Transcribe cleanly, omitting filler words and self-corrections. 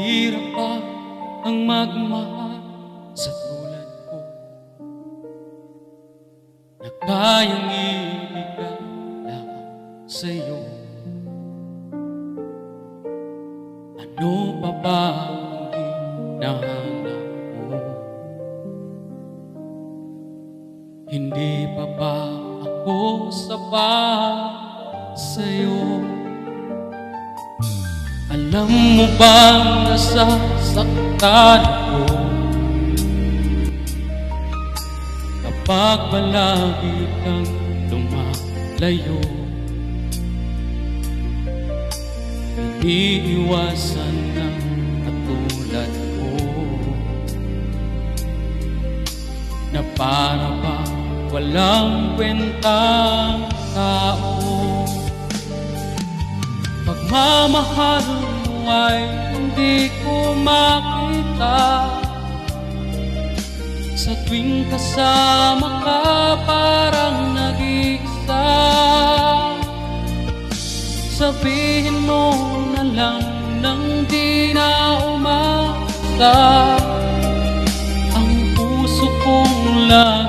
Mahirap pa ang magmahal sa tulad ko, na kayang ibigay lahat sa'yo. Ano pa ba ang hinahanap mo? Hindi pa ba ako sapat sa'yo? Alam mo bang nasasaktan ako kapag palagi kang lumalayo? Iniiwasan ng katulad ko, na para ba walang kwentang tao. Pagmamahal mo ay hindi ko makita, sa tuwing kasama ka parang nag-iisa. Sabihin mo na lang nang di na umasa, ang puso kong lang